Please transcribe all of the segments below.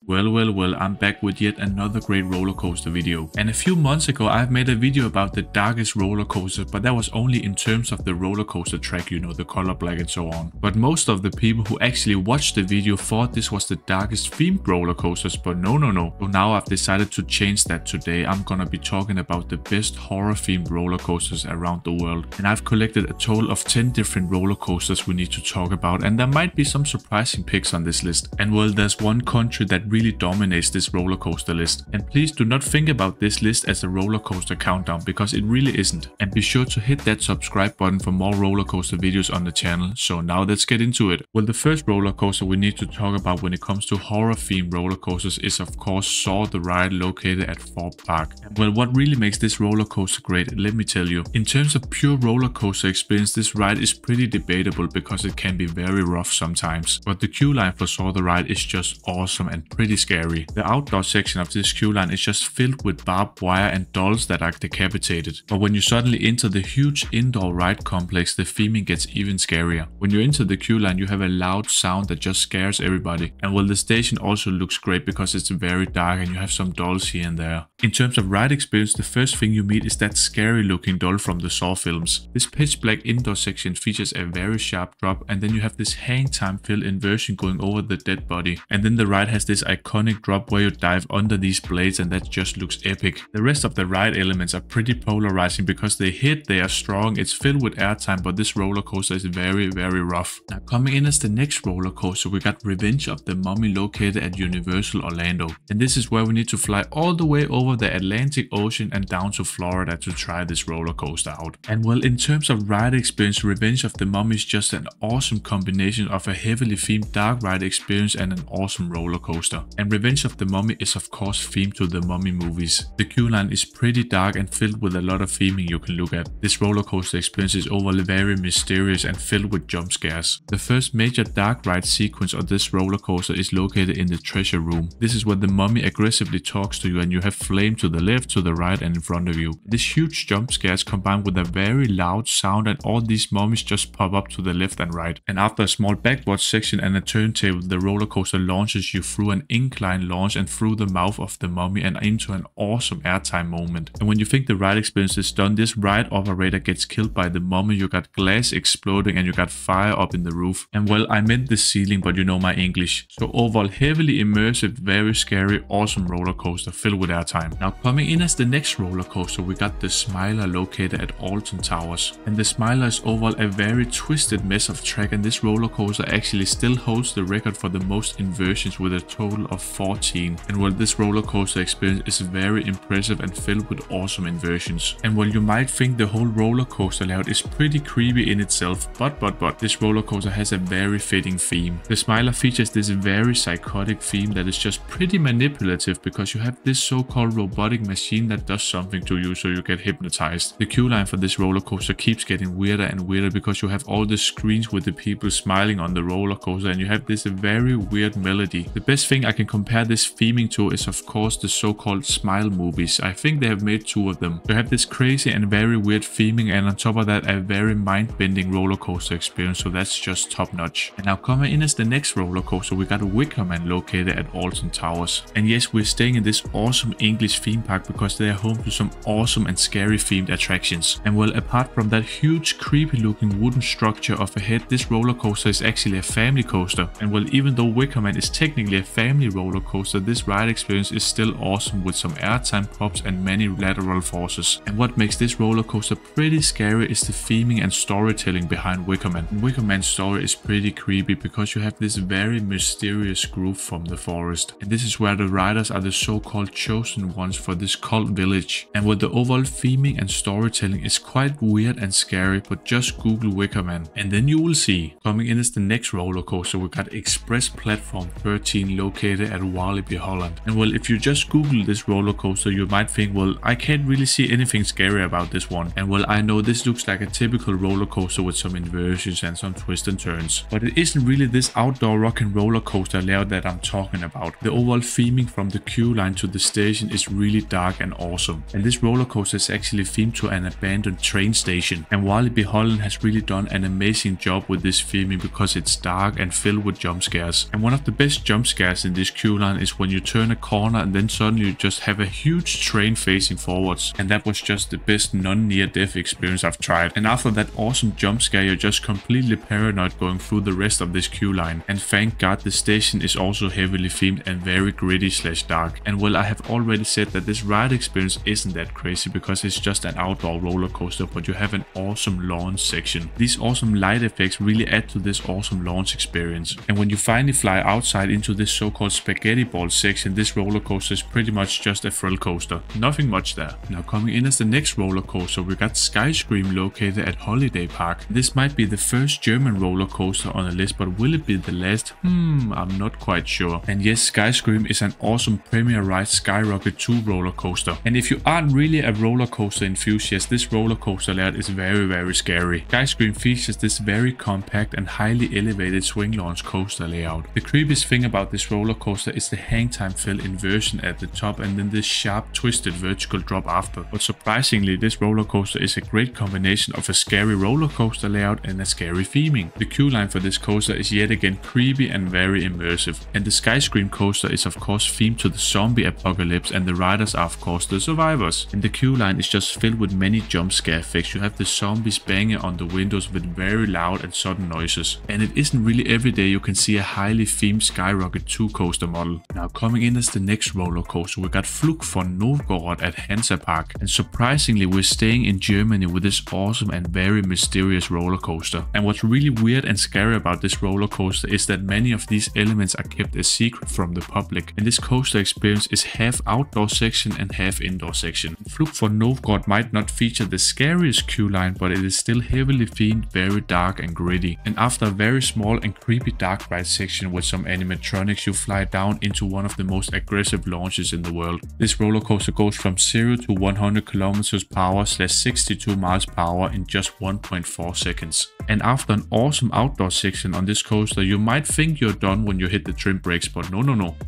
Well, I'm back with yet another great roller coaster video. And a few months ago I've made a video about the darkest roller coasters, but that was only in terms of the roller coaster track, you know, the color black and so on. But most of the people who actually watched the video thought this was the darkest themed roller coasters, but no. So now I've decided to change that. Today I'm gonna be talking about the best horror themed roller coasters around the world. And I've collected a total of 10 different roller coasters we need to talk about, and there might be some surprising picks on this list. And well, there's one country that really dominates this roller coaster list. And please do not think about this list as a roller coaster countdown, because it really isn't. And be sure to hit that subscribe button for more roller coaster videos on the channel. So now let's get into it. Well, the first roller coaster we need to talk about when it comes to horror themed roller coasters is of course Saw the ride located at Thorpe Park. And well, what really makes this roller coaster great, let me tell you. In terms of pure roller coaster experience, this ride is pretty debatable because it can be very rough sometimes. But the queue line for Saw the ride is just awesome and pretty scary. The outdoor section of this queue line is just filled with barbed wire and dolls that are decapitated. But when you suddenly enter the huge indoor ride complex, the theming gets even scarier. When you enter the queue line, you have a loud sound that just scares everybody. And well, the station also looks great because it's very dark and you have some dolls here and there. In terms of ride experience, the first thing you meet is that scary looking doll from the Saw films. This pitch black indoor section features a very sharp drop, and then you have this hang time fill inversion going over the dead body. And then the ride has this iconic drop where you dive under these blades, and that just looks epic. The rest of the ride elements are pretty polarizing because they hit, they are strong, it's filled with airtime, but this roller coaster is very rough. Now coming in as the next roller coaster, we got Revenge of the Mummy located at Universal Orlando. And this is where we need to fly all the way over the Atlantic Ocean and down to Florida to try this roller coaster out. And well, in terms of ride experience, Revenge of the Mummy is just an awesome combination of a heavily themed dark ride experience and an awesome roller coaster. And Revenge of the Mummy is of course themed to the Mummy movies. The queue line is pretty dark and filled with a lot of theming you can look at. This roller coaster experience is overall very mysterious and filled with jump scares. The first major dark ride sequence of this roller coaster is located in the treasure room. This is where the mummy aggressively talks to you and you have flame to the left, to the right and in front of you. This huge jump scares combined with a very loud sound, and all these mummies just pop up to the left and right. And after a small backboard section and a turntable, the roller coaster launches you through an incline launch and through the mouth of the mummy and into an awesome airtime moment. And when you think the ride experience is done, this ride operator gets killed by the mummy, you got glass exploding and you got fire up in the roof. And well, I meant the ceiling, but you know my English. So overall heavily immersive, very scary, awesome roller coaster filled with airtime. Now coming in as the next roller coaster, we got the Smiler located at Alton Towers. And the Smiler is overall a very twisted mess of track, and this roller coaster actually still holds the record for the most inversions with a total of 14. And well, this roller coaster experience is very impressive and filled with awesome inversions. And while you might think the whole roller coaster layout is pretty creepy in itself, but this roller coaster has a very fitting theme. The Smiler features this very psychotic theme that is just pretty manipulative because you have this so-called robotic machine that does something to you so you get hypnotized. The queue line for this roller coaster keeps getting weirder and weirder because you have all the screens with the people smiling on the roller coaster and you have this very weird melody. The best thing I can compare this theming to is of course the so-called Smile movies. I think they have made 2 of them. You have this crazy and very weird theming, and on top of that a very mind-bending roller coaster experience, so that's just top notch. And now coming in as the next roller coaster, we got Wicker Man located at Alton Towers. And yes, we're staying in this awesome English theme park because they are home to some awesome and scary themed attractions. And well, apart from that huge creepy looking wooden structure of a head, this roller coaster is actually a family coaster. And well, even though Wicker Man is technically a family roller coaster, this ride experience is still awesome with some airtime props and many lateral forces. And what makes this roller coaster pretty scary is the theming and storytelling behind Wicker Man. And Wicker Man's story is pretty creepy because you have this very mysterious group from the forest. And this is where the riders are the so-called chosen ones for this cult village. And with the overall theming and storytelling is quite weird and scary, but just Google Wicker Man and then you will see. Coming in as the next roller coaster, we got Express Platform 13 located at Walibi Holland. And well, if you just Google this roller coaster, you might think, well, I can't really see anything scary about this one. And well, I know this looks like a typical roller coaster with some inversions and some twists and turns, but it isn't really this outdoor rock and roller coaster layout that I'm talking about. The overall theming from the queue line to the station is really dark and awesome. And this roller coaster is actually themed to an abandoned train station. And Walibi Holland has really done an amazing job with this theming because it's dark and filled with jump scares. And one of the best jump scares in this queue line is when you turn a corner and then suddenly you just have a huge train facing forwards, and that was just the best non-near-death experience I've tried. And after that awesome jump scare, you're just completely paranoid going through the rest of this queue line. And thank God the station is also heavily themed and very gritty / dark. And well, I have already said that this ride experience isn't that crazy because it's just an outdoor roller coaster, but you have an awesome launch section. These awesome light effects really add to this awesome launch experience. And when you finally fly outside into this so-called spaghetti ball section, this roller coaster is pretty much just a thrill coaster. Nothing much there. Now coming in as the next roller coaster, we got SkyScream located at Holiday Park. This might be the first German roller coaster on the list, but will it be the last? I'm not quite sure. And yes, SkyScream is an awesome premier ride Skyrocket 2 roller coaster. And if you aren't really a roller coaster enthusiast, this roller coaster layout is very scary. SkyScream features this very compact and highly elevated swing launch coaster layout. The creepiest thing about this roller coaster is the hang time fill inversion at the top and then this sharp twisted vertical drop after. But surprisingly, this roller coaster is a great combination of a scary roller coaster layout and a scary theming. The queue line for this coaster is yet again creepy and very immersive. And the SkyScream coaster is of course themed to the zombie apocalypse, and the riders are of course the survivors. And the queue line is just filled with many jump scare effects. You have the zombies banging on the windows with very loud and sudden noises. And it isn't really every day you can see a highly themed Skyrocket 2 coaster model. Now coming in as the next roller coaster, we got Flug von Novgorod at Hansa Park. And surprisingly, we're staying in Germany with this awesome and very mysterious roller coaster. And what's really weird and scary about this roller coaster is that many of these elements are kept a secret from the public. And this coaster experience is half outdoor section and half indoor section. Flug von Novgorod might not feature the scariest queue line, but it is still heavily themed, very dark and gritty. And after a very small and creepy dark ride section with some animatronics, you fly down into one of the most aggressive launches in the world. This roller coaster goes from 0 to 100 km/h / 62 mph in just 1.4 seconds. And after an awesome outdoor section on this coaster, you might think you're done when you hit the trim brakes, but no.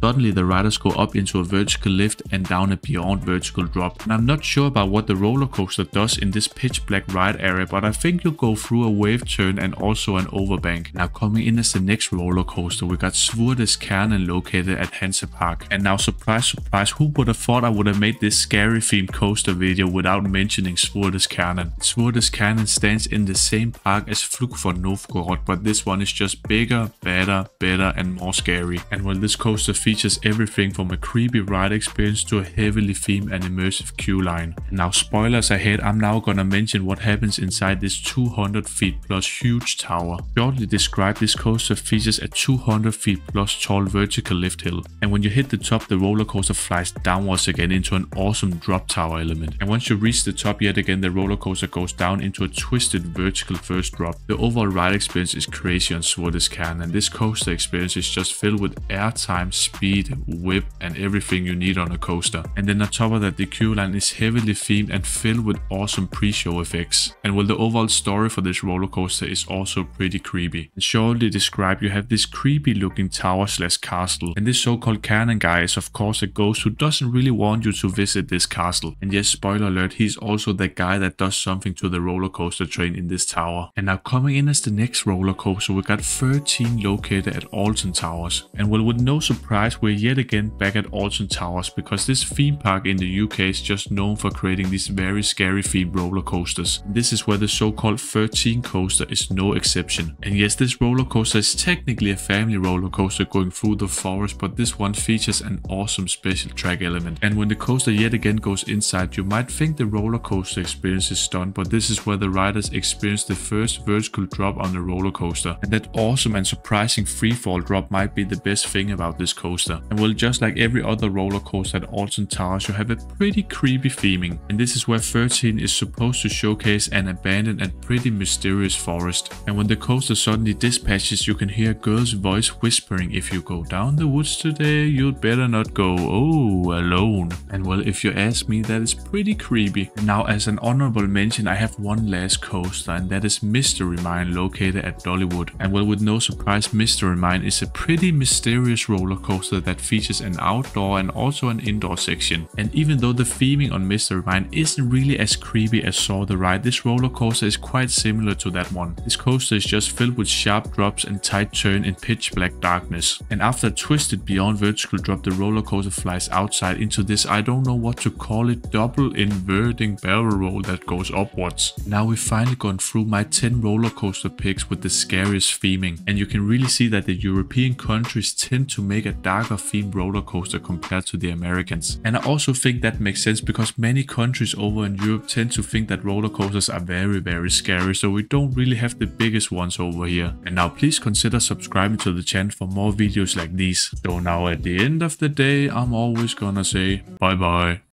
Suddenly the riders go up into a vertical lift and down a beyond vertical drop. And I'm not sure about what the roller coaster does in this pitch black ride area, but I think you go through a wave turn and also an overbank. Now coming in as the next roller coaster, we got Svurdeskærnen located at Hansa Park. And now surprise, who would have thought I would have made this scary themed coaster video without mentioning Svurdeskærnen? Svurdeskærnen stands in the same park as Flug von Novgorod, but this one is just bigger, better and more scary. And while this coaster features everything from a creepy ride experience to a heavily themed and immersive queue line. And now spoilers ahead, I'm now gonna mention what happens inside this 200 feet plus huge tower. Shortly described, this coaster features a 200 feet plus tall vertical lift hill. And when you hit the top, the roller coaster flies downwards again into an awesome drop tower element. And once you reach the top yet again, the roller coaster goes down into a twisted vertical first drop. The overall ride experience is crazy on Svurdeskærnen, and this coaster experience is just filled with airtime, speed, whip and everything you need on a coaster. And then on top of that, the queue line is heavily themed and filled with awesome pre-show effects. And while the overall story for this roller coaster is also pretty creepy. And shortly described, you have this creepy looking tower / castle. And this so-called Kærnen guy is of course a ghost who doesn't really want you to visit this castle. And yes, spoiler alert, he's also the guy that does something to the roller coaster train in this tower. And now coming in as the next roller coaster, we got 13 located at Alton Towers. And well, with no surprise, we're yet again back at Alton Towers because this theme park in the UK is just known for creating these very scary themed roller coasters. And this is where the so-called 13 coaster is no exception. And yes, this roller coaster is technically a family roller coaster going through the forest, but this one features an awesome special track element. And when the coaster yet again goes inside, you might think the roller coaster experience is done, but this is where the riders experience the first vertical drop on the roller coaster. And that awesome and surprising freefall drop might be the best thing about this coaster. And well, just like every other roller coaster at Alton Towers, you have a pretty creepy theming. And this is where 13 is supposed to showcase an abandoned and pretty mysterious forest. And when the coaster suddenly dispatches, you can hear a girl's voice whispering, "If you go down the woods today, you'd better not go, alone." And well, if you ask me, that is pretty creepy. And now as an honorable mention, I have one last coaster, and that is Mystery Mine located at Dollywood. And well, with no surprise, Mystery Mine is a pretty mysterious roller coaster that features an outdoor and also an indoor section. And even though the theming on Mystery Mine isn't really as creepy as Saw the Ride, this roller coaster is quite similar to that one. This coaster is just filled with sharp drops and tight turn in pitch black darkness. And after a twisted beyond vertical drop, the roller coaster flies outside into this, I don't know what to call it, double inverting barrel roll that goes upwards. Now we've finally gone through my 10 roller coaster picks with the scariest theming, and you can really see that the European countries tend to make a darker themed roller coaster compared to the Americans. And I also think that makes sense because many countries over in Europe tend to think that roller coasters are very scary, so we don't really have the biggest ones over here. And now please consider subscribing to the channel for more videos like these. So now at the end of the day, I'm always gonna say bye bye.